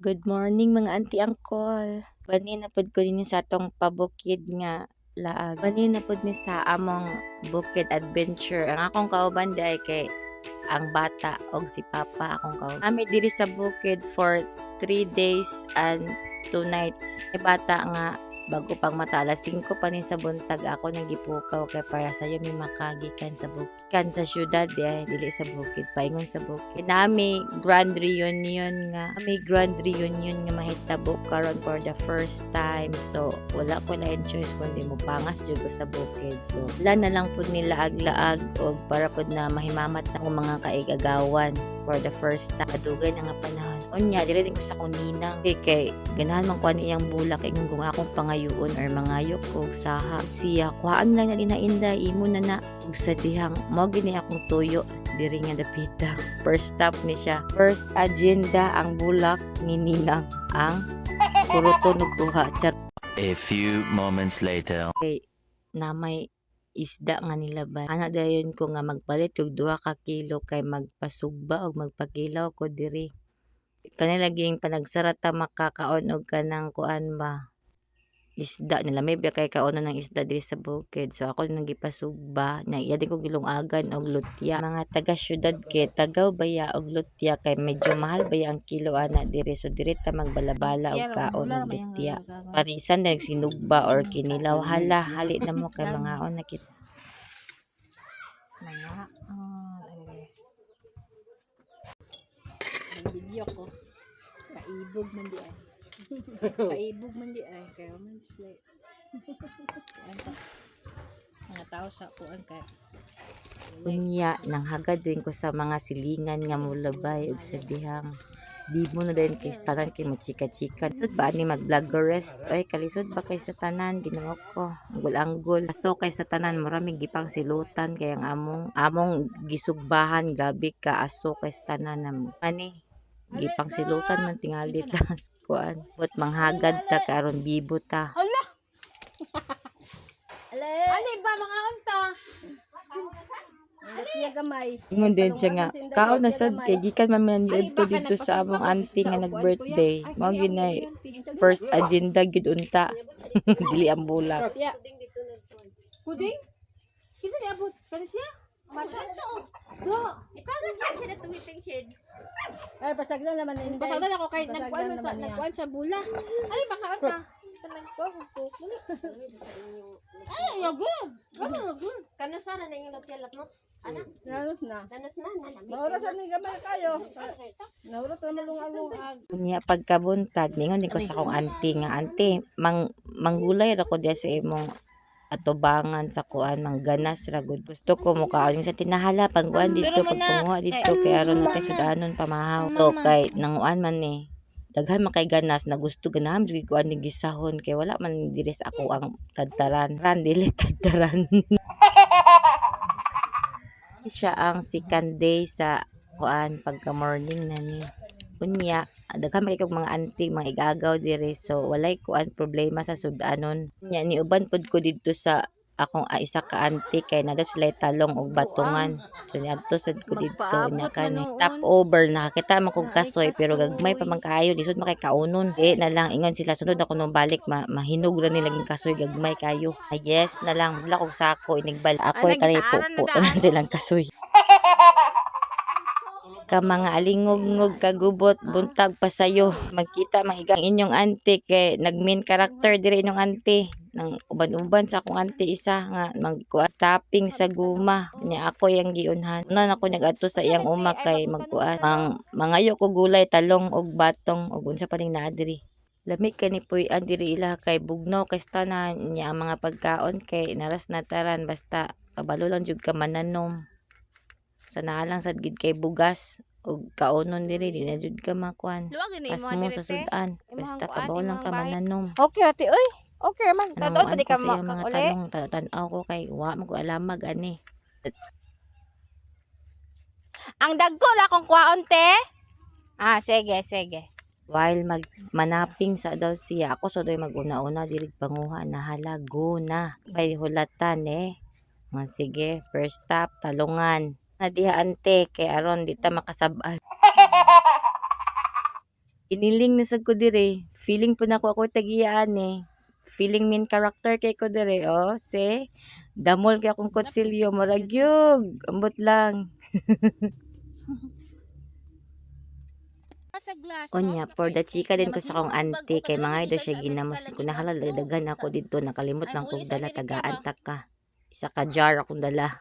Good morning mga auntie uncle. Bani na pod ko ninyo sa atong pabukid nga laag. Bani na pod mi sa among bukid adventure. Ang akong kauban di ay kay ang bata og si papa akong kauban. Kami diri sa bukid for 3 days and 2 nights. Ay bata nga bago pang mata alas 5 pa ni sa buntag ako nagipukaw kay para sayo mi makagikan sa bukid kan sa syudad dili sa bukid paingon sa bukid nami grand reunion nga mahitabo karon for the first time, so wala ko lain choice kundi mo pangas jud ko sa bukid. So wala na lang pud nila aglaag og para pud na mahimamat na mga kaigagawan for the first time. Adugay na nga panahon unya dili din ko sa kuninang kay ganahan man kuan iyang bulak ingon kung akong pangayuon or mangayok og saha siya kuhaan lang na dinainday imo na ug sa dihang mao gini akong tuyo diri nga dapita. First stop ni siya, first agenda ang bulak ni ninang ang kuruton ug kuha. A few moments later. Okay, na may isda nga nilabay. Ana dayon ko nga magpalit og 2 ka kilo kay magpasugba og magpakilaw ko diri. Kanila ging panagsarata makakaon og kanang kuan ba isda nila may biya kay kaono ng isda diri sa bukid. So ako nang gipasugba na iya din ko gilungagan og lutya. Mga taga syudad kay tagaw baya og lutya kay medyo mahal baya ang kilo ana diri, so diri ta magbalabala og kaon og lutya. Parisan na sinugba or kinilaw hala hali na mo kay mga on nakit. Video ko. Paibog man di ay. Paibog man di ay. Kaya man sila. Mga tao sa puan kaya. Unya nang hagad din ko sa mga silingan nga mulabay ug sa dihang bibo na din kay tanan kay machika-chika. Lisod ba ni mag-vlogger rest? Oy, kalisod ba kay sa tanan ginoo ko. Anggol-anggol. So kay sa tanan maraming gipang silutan kay ang among gisugbahan gabi ka aso kay sa tanan nam. Ani gipang silutan man tingali ta kuan. But manghagad ta karon bibo ta. Hala. Ali ba mga unta? Ali gamay. Ingon din siya nga, kaon na sad kay gikan man man yun to dito sa among auntie nga nag-birthday. Mao ginay first agenda gid unta. Dili ang bulak. Puding? Kisa ni abot kanisiya? Mata. Do. Ipara siya sa tuwiping shed. Ay, pasag na naman ini. Pasagdan ako kay nagkuan sa bula. Ali baka unta. Ay, yagod. Yagod. Kano sana na yung lagyalat mo? Anak, Nanos na. nanos na, nalamig. Maurasan ni gamay kayo. Naurat na malung-alungag. Unya pagkabuntag ningon din ko sa akong auntie nga auntie manggulay ra ko diya sa imong atubangan sa kuan mangganas ra gud. Gusto ko mo kaon sa tinahala pangkuan dito pagpunguha dito kay aron na kay sudanon pamahaw. So kay nanguan man ni daghan man kay ganas na gusto ganahan jud kuan ning gisahon kay wala man diri sa ako ang tadtaran. Dili tadtaran. Siya ang second day sa kuan pagka morning na ni. Unya daghan man kay kog mga auntie mga igagaw diri, so walay kuan problema sa sudanon. Unya ni uban pod ko didto sa akong isa ka auntie kay nadot sila talong og batungan. So niadto sad ko didto nya kani stop over nakakita man kog kasoy pero gagmay pa man kaayo lisod man kay kaunon. Di na lang ingon sila sunod ako no balik mahinog ra nila ging kasoy gagmay kayo. Yes na lang wala kog sako inigbal ako kay pupo na silang kasoy. Ka mga alingog-ngog kagubot buntag pa sayo magkita mahigang inyong auntie kay nag-main character diri inyong auntie nang uban-uban sa akong auntie isa nga magkuha tapping sa guma nya ako yang giunhan na ako nag-adto sa iyang uma kay magkuan mangayo ko gulay talong og batong og unsa pa ning naa diri. Lami kani puy-an diri ila kay bugnaw kay tanan nya ang mga pagkaon kay naras na taran basta kabalo lang jud ka mananom. Sana lang sad gid kay bugas ug kaonon diri di na jud ka makuan. Asmo sa sudan basta kabaw lang ka mananom. Okay, ate oy. Okay man. Tatoon pa di ka mga tanong tan-aw ko kay wa mo ko alamag ani. Ang dagko la kong kwaon te. Ah, sige. While manaping sa daw siya ako so daw mag-una-una diri panguha na halago na. Bay hulatan sige, first stop talungan. Na diha ante kay aron di ta makasabay. Iniling na sad ko dire. Feeling po na ako tagiyaan eh. Feeling main character kay ko dire. Oh, se. Damol kay akong kutsilyo. Maragyog. Ambot lang. Onya, for the chika din ko sa akong auntie. Kay mga idol siya ginamos. Kung nahalalagdagan ako dito. Nakalimot lang kong dala. Tagaan ka. Isa ka jar akong dala.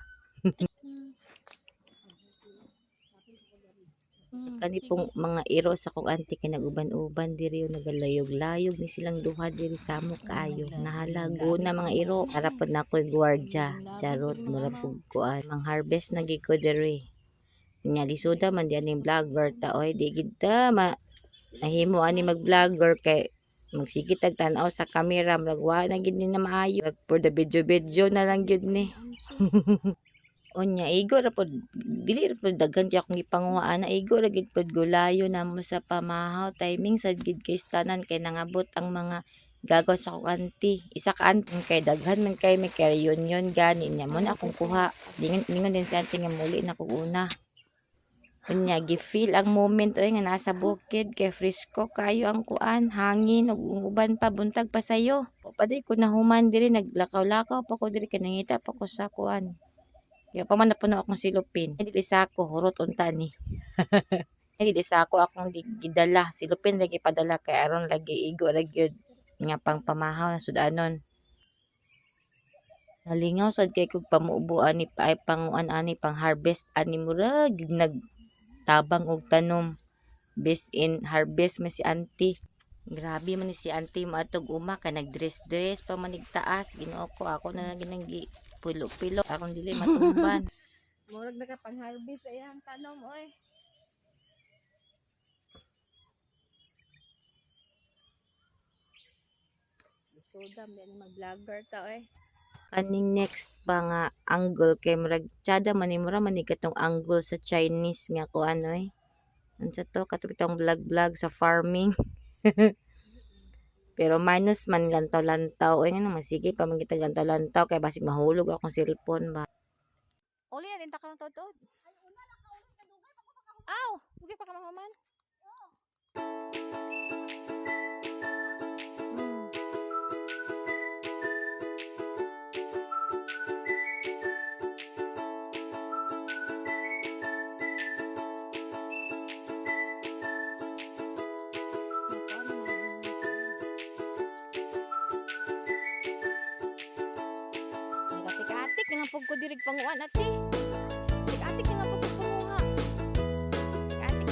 Kani pong mga iro sa kong auntie kay nag-uban-uban diri yung nagalayog-layog ni silang duha diri sa mo kaayo. Nahalago na mga iro. Harapod na ko gwardiya. Charot murapog kuan. Mang harvest na gid ko diri. Nya lisuda man di ani vlogger ta oy di gid ta nahimo ani mag-vlogger kay magsigit tag tan-aw sa camera murag na gid ni na maayo. For the video na lang gyud ni. Onya igo ra pod dili ra pod daghan ti akong ipanguhaan na igo ra gid pod gulayo namo sa pamahaw timing sad gid kay tanan kay nangabot ang mga gagaw sa akong auntie isa ka auntie kay daghan man kay may reunion gani nya mo na akong kuha dingon din sa auntie nga muli na kog una. Onya gi-feel ang moment oy nga nasa bukid kay fresco kayo ang kuan hangin ug uban pa buntag pa sayo. Paday ko nahuman diri naglakaw-lakaw pa ko diri kay nangita pa ko sa kuan. Kaya pa man napuno akong silupin. Dili sa ako hurot unta ni. Dili sa ako akong gidala silupin lagi padala kay aron lagi igo ra gyud nga pang pamahaw na sudanon. Nalingaw sad kay kog pamuubuan ni ay panguan ani pang harvest ani murag nagtabang og tanom. Best in harvest man si auntie. Grabe man ni si auntie maatog uma kay nagdress pa manigtaas Ginoo ko ako na ginanggi pilo-pilo aron dili matumban. Murag nakapang-harvest sa iyang tanom, oy. Sudam yan mag-vlogger ta, oy. Kaning next pa nga angle kay murag tsada man ni mura man katong angle sa Chinese nga ko ano eh. Unsa to katong vlog sa farming. Pero minus man lantaw-lantaw. Ay nga naman, sige pa man kita lantaw-lantaw. Kaya basig mahulog akong cellphone ba. Uli yan, inta ka ng tod-tod. Aw! Huwag pa ka mahuman. Atik nga pag ko dirig panguan ati. Atik nga pag ko panguha. Atik.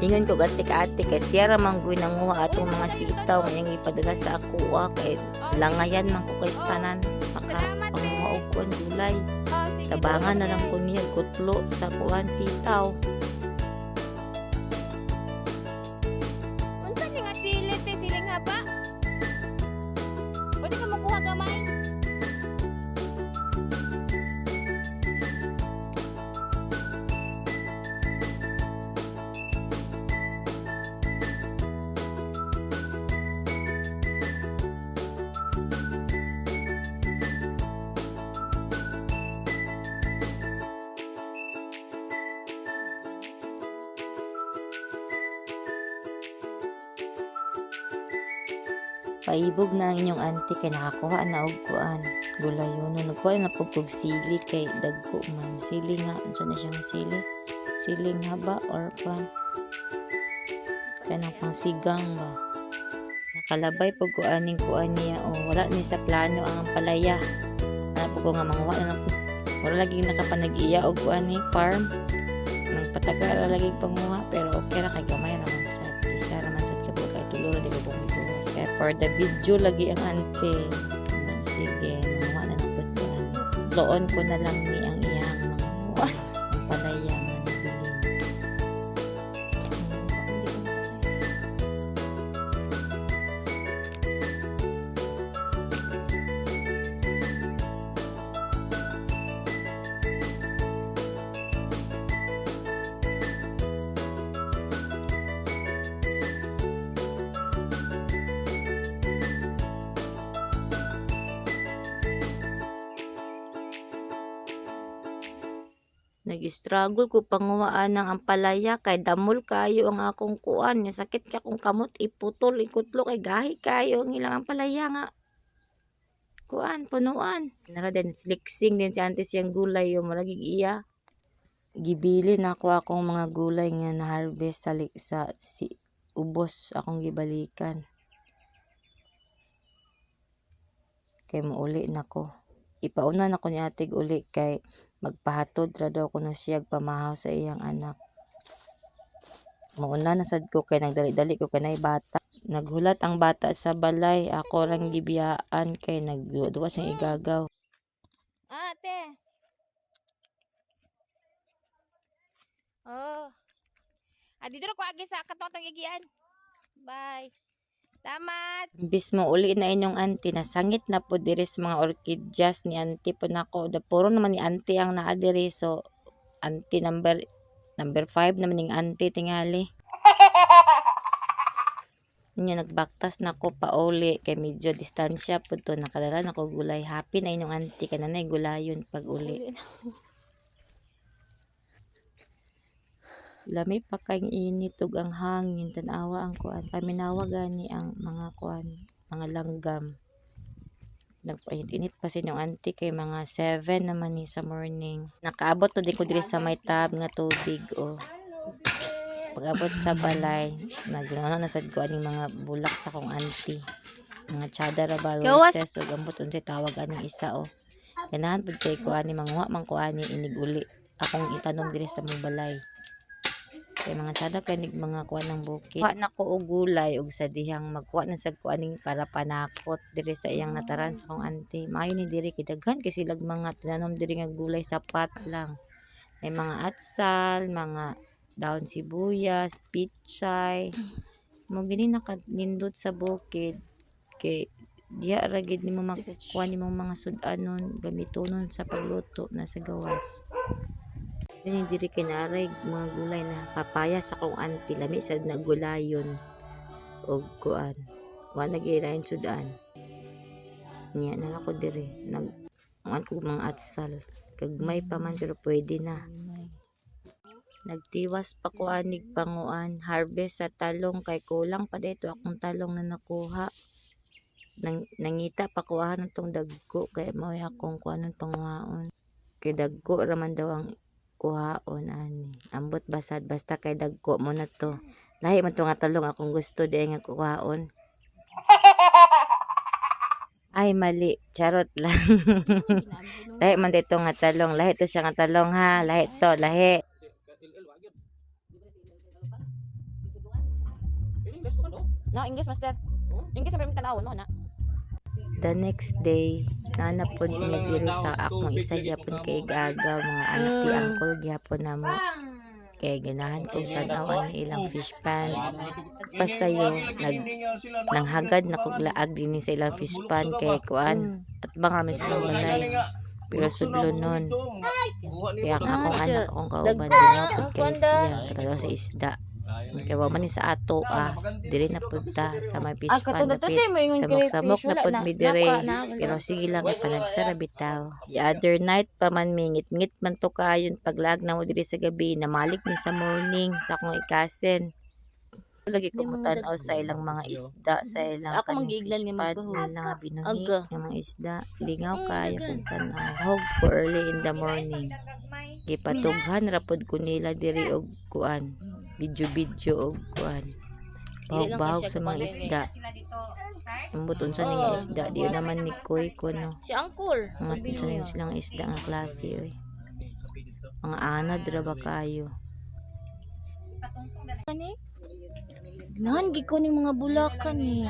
Ingon ko atik kay siya ra man gyud nanguha atong mga sitaw ngayong ipadala sa ako kay langayan man ko kay tanan maka panguha og kuan gulay. Tabangan na lang ko niya kutlo sa kuan sitaw. Unsa ni nga silit siling nga ba? Pwede ka makuha gamay. Paibog na ang inyong auntie kay nakakuha na og kuan gulayon nagkuha na pug sili kay dagko man sili nga unsa na siyang siling haba or kuan kanang pang sigang ba nakalabay pug kuaning kuan niya o wala ni sa plano ang palaya ana pug nga manguha na wala lagi nakapanag-iya og kuan ni farm nang patagal lagi panguha pero okay ra kay gamay ra man sa isa ra man sa kabo kay tulo ra di ko for the video lagi ang auntie. Sige, mamuha na ng pagkaan. Doon ko na lang ni ang iyang mga kuwan. Ang palaya nga nabilin. Nag-struggle ko panguwaan ng ampalaya kay damol kayo ang akong kuan. Nya sakit ka kung kamot iputol, ikutlo kay gahi kayo ang ilang ampalaya nga. Kuan, punuan. Nara din, flicksing din si auntie siyang gulay yung maragig iya. Gibili na ako akong mga gulay nga na-harvest sa ubos akong gibalikan. Kay mauli na ko. Ipauna na ko ni atig uli kay magpahatod ra daw kuno siya pamahaw sa iyang anak. Mauna na sad ko kay nagdali-dali ko kanay bata. Naghulat ang bata sa balay, ako lang gibiyaan kay nagduwa siyang igagaw. Ate. Oh. Dito ko agi sa katotong igian. Bye. Tamat. Bis mo uli na inyong auntie, nasangit na po diri sa mga orchids ni auntie po nako. Puro naman ni auntie ang naa diri, so auntie number 5 naman ning auntie tingali. Nya nagbaktas na ko pa uli kay medyo distansya po to, nakadala na ko gulay. Happy na inyong auntie kananay gulayon pag uli. Lami pa kay init ug ang hangin, tanawa ang kuan. Paminawa gani ang mga kuan, mga langgam. Nagpainit pa sa inyong auntie kay mga 7 naman ni sa morning. Nakaabot to di ko diri sa may tab nga tubig o. Pag-abot sa balay, naglano na sad ko aning mga bulak sa kong auntie. Mga chadara ba roses ug ambot unsay tawag aning isa o. Ganahan pud kay ko ani manguha man ko ani inig uli. Akong itanom diri sa mong balay. Kay mga sada kanig mga kuan ng bukid. Kuha na ko og gulay ug sa dihang magkuha na sad ko aning para panakot diri sa iyang nataran sa kong auntie. Maayo ni diri kay daghan kay silag mga tinanom diri nga gulay sapat lang. May mga atsal, mga daon sibuyas, pichay. Mo gini nakanindot sa bukid kay diha ra gid nimo makuha nimo mga sudanon gamitonon sa pagluto na sa gawas. Yun diri kinaray mga gulay na papaya sa kong auntie, lami sad na gulayon og kuan wa nagilain sudan niya na ako diri nag ko mga atsal kagmay pa man pero pwede na. Nagtiwas pa ko anig panguan harvest sa talong kay kulang pa dito akong talong na nakuha. Nangita pa kuha tong dagko kay mao akong kuanon panguhaon kay dagko raman daw ang kuhaon ani. Ambot basad basta kay dagko mo na to. Lahi man to nga talong akong gusto di nga kuhaon. Ay mali, charot lang. Lahi man dito nga talong, lahi to siya nga talong ha, lahi to, lahi. No, English master. English na tanaw no na. The next day, nanapod mi diri sa akong isa gyapon kay gagaw mga auntie uncle gyapon namo. Kay ganahan kong tanawan ni ilang fish pan. Pasayo nanghagad na kog laag dinhi sa ilang fish pan kay kuan at banga man sila balay. Pero sudlo nun. Kaya akong anak akong kauban dinapod kay siya katalaw sa isda. Kaya man ni sa ato diri na punta sa may fish pan dapit samok-samok na pud mi diri pero sige lang kay panagsara bitaw. The other night pa man mingit-ngit man to kayon paglag na mo diri sa gabi namalik mi sa morning sa akong ikasen. Lagi ko mutanaw sa ilang mga isda sa ilang ako mangiiglan ni mga binuhi ng mga isda lingaw kayo kung tanaw hog ko early in the morning gipatughan rapod ko nila diri og kuan video og kuan bahog sa mga isda ambot unsa ning isda di naman ni koy ko no si angkol mga tunsa silang isda nga klase oy mga anad ra ba kayo ani nan gi ko ning mga bulakan ni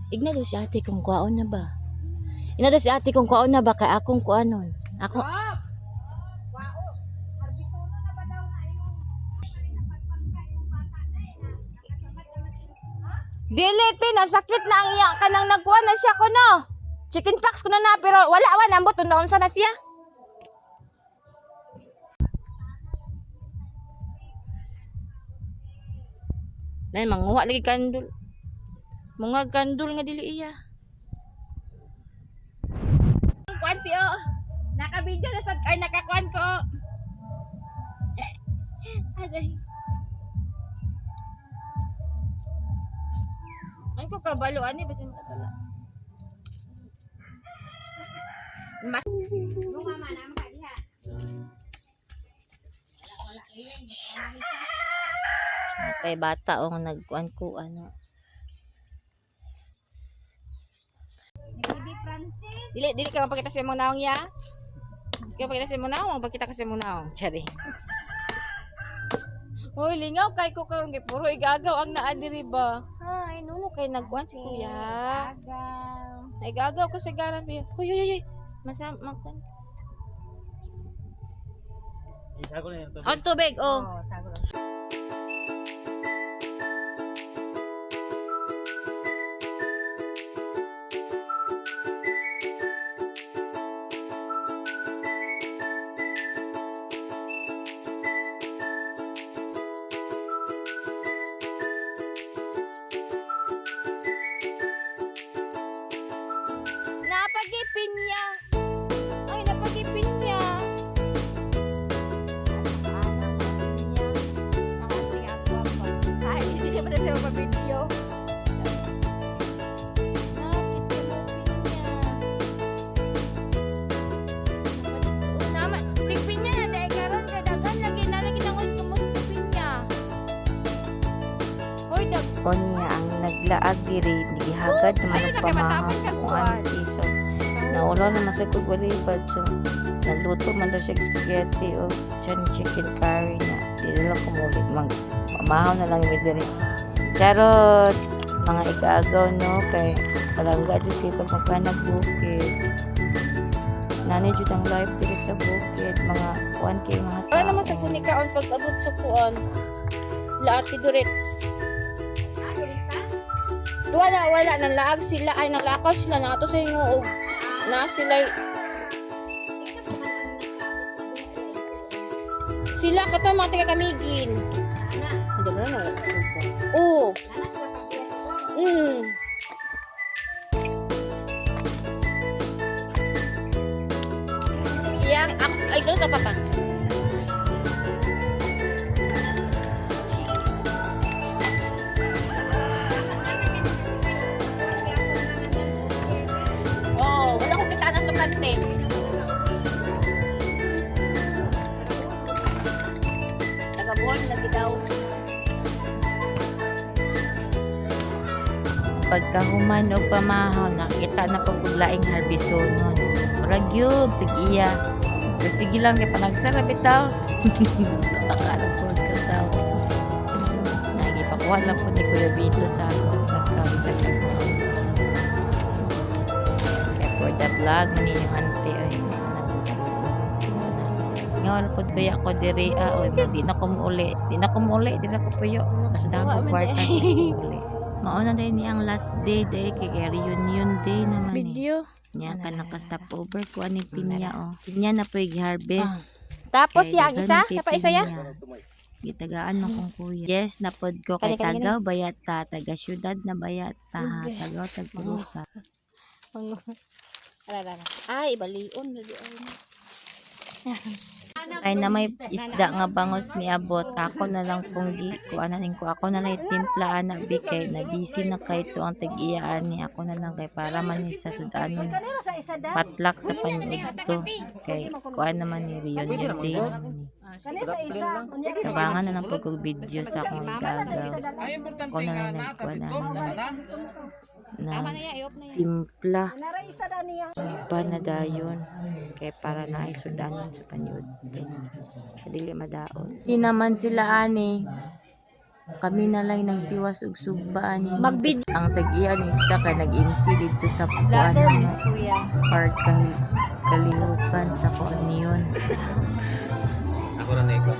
igna do si ate kung kuaon na ba ina do si ate kung kuaon na ba kay akong kuanon ako Dilete na sakit na ang iya kanang nagkuha na siya kuno. Chicken pox kuno na pero wala man ambot unsa na siya. Nan manguha lagi kandul. Mga kandul nga dili iya. si O. Naka-video na sad ay nakakuan ko. Aday. Ay ko kabalo ani basin kasala. Mas mama na maka diha. Kay bata o nga nagkuan ko ano. Baby Francis. Dili ka mapakita sa imong naong ya. Dili ka mapakita sa imong naong, magpakita ka sa imong naong. Chari. Hoy, lingaw kay ko karon kay puro igagaw ang naa diri ba. Ay, nuno kay nagkuan si kuya. Agaw. Ay gagaw ko sa garan biya. Hoy. Masam magkuan. Isago na yung tubig. Ang tubig, oh. Sago. Napagipin niya. Ay, napagipin niya. Ay, hindi pa na siya mapapideo. Nakakit niya. Naman, tigpin niya na dahil karon kadagan lagi nalagi ng oy kumusupin niya. Hoy, dag. O niya ang naglaag diri, gihagad naman ang pamahaw sa kung ano so. Naula naman sa kugwalibad so. Nagluto man daw siya spaghetti o chicken curry niya. Di na lang kumulit. Mamahaw na lang yung diri. Charot! Mga ikagaw no kay palangga dyan kay pag magkanag bukid. Nanay dyan ang life diri sa bukid. Mga 1K mga tao. Ano naman sa punikaon pag abot sa kuan? Laati durit. Wala nang laag sila ay naglakaw sila na ato sa hingoog na sila kato mga taga Kamigin. Hindi na na. Oo. Yang ay doon sa papa. Wala akong kita na sukante. Taga-buwan lagi daw. Pagkahuman o pamahaw, nakita na pagpuglaing harbisonon. Murag yun, tig-iya. Pero sige lang, kaya panagsarap itaw. Natakalang po ka daw. Nagipakuha lang po ni Kuya Vito sa ako. Nagkawisa ka po. For the vlog man yung ante ay ngayon po baya ko diri oy di na ko muuli di na ko puyo mas damo kwarta di uli mao na day ni ang last day kay reunion day naman video nya ka naka-stop over ko ani pinya pinya na po i-harvest Tapos ya ang isa, pa isa ya. Gitagaan mo kong kuya. Yes, napod ko kay tagaw bayata, taga syudad na bayata, tagaw tagpuruta. Ay, balion. Ay na may isda nga bangos ni abot. Ako na lang pong kuananin ko. Ako na lang timpla anak bikay. Na busy na kay to ang tag-iyaan ni. Ako na lang kay para man sa sudanon. Patlak sa panudto. Kay kuan naman ni reunion day. Kabangan na lang po kong video sa akong igagaw. Ako na lang nagkuanan na timpla pa na dayon kay para na isudanon sa panyud dili madaon di naman sila ani kami na lang nagtiwas og sugba ani ang tag-iya ni isda kay nag-MC dito sa kuan park kalihukan sa Koonion. Ako na ikaw.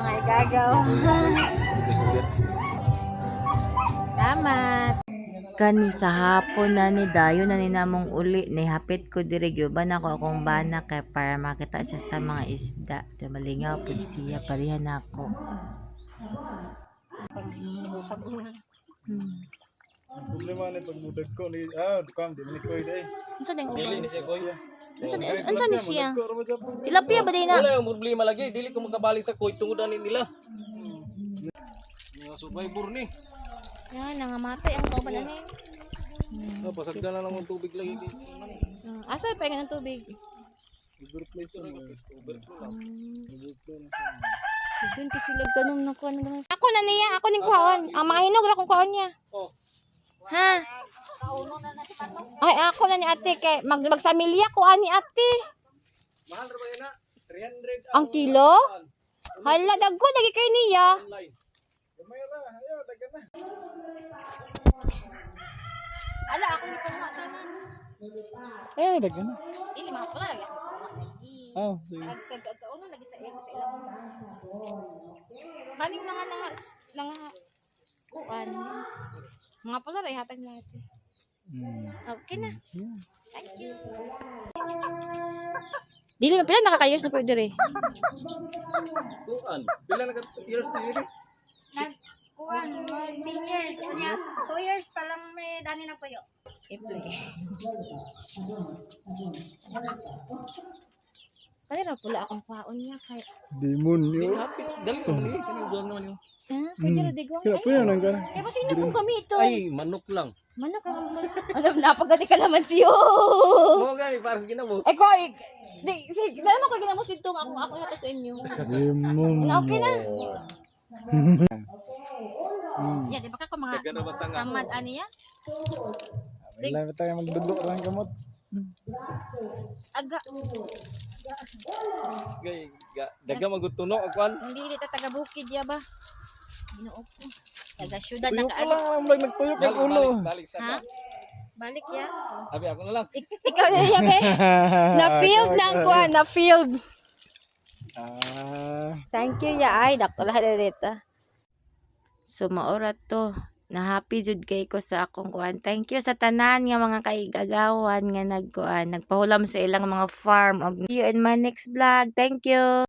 Mga igagaw. Salamat. Kani sa hapon na ni dayo na ni namong uli ni hapit ko diri gyuban ako akong bana kay para makita siya sa mga isda. Di malingaw pud siya parihan ako. Problema ni pagmudag ko ni dukam di ni koy day. Unsa ding Dili ni siya koy. Unsa ni siya? Tilapia ba din na? Wala yung problema lagi. Dili ko makabalik sa koy tungod ani nila. Mga survivor ni. Yan, nangamatay ang kauban ani. Pasagdan na lang ang tubig lagi. Asa pa ng tubig? Doon kasi sila ganun na kuha na. Ako na niya, ako ning kuhaon. Ang mga hinog ra kung kuhaon niya. Oh. Ha? Ay, ako na ni ate kay magsamilya ko ani ate. Mahal ra ba yan na? 300 Ang kilo? Hala, dagko lagi kay niya. online. Gamay ra, ayo dagan na. Ala, ako ni kuha tanan. Dagan na. Ini mga pula lagi ako kuha lagi. Oh, sige. Nagkagauno lagi sa imo sa ilang. Kaning mga kuan. Mga pula ra ihatag na ate. Okay na. Thank you. Dili man pila nakakayos na pwede re. Tuan. Pila na ka years na yun? Kuan, 10 years. Kanya, 2 years pa lang may dani na puyo. Kaya ra pula akong kwaon niya kay. Demonyo. Happy. Dali naman ni. Kanang buwan naman yun. Pwede ra digong. Kaya po yan ang gana. Kaya pa sino pong gamito? Ay, manok lang. Manok ka ano napagati ka naman siyo. Mo gani para sa ginamos. Eh ko di sige, ano ko ginamos dito ako hatag sa inyo. Demonyo. Ano okay na? Ya, di ba ka ko mga Dagan na ba sa nga? tamad ani ya? Kailangan tayo magdudok lang kamot. Aga Gay, daga magutuno akuan. hindi dito taga bukid ya ba? Ginoo ko. Taga syudad Tuyok na ka lang ang vlog nagtuyok ang ulo. Balik sa Ha? Balik ya. Abi ako na lang. Ikaw na ya be. Na field na ang kuha, na field. Thank you ya ay dakla dito. So maorat to. Na happy jud kay ko sa akong kuan. Thank you sa tanan nga mga kaigagawan nga nagkuan, nagpahulam sa ilang mga farm. See you in my next vlog. Thank you.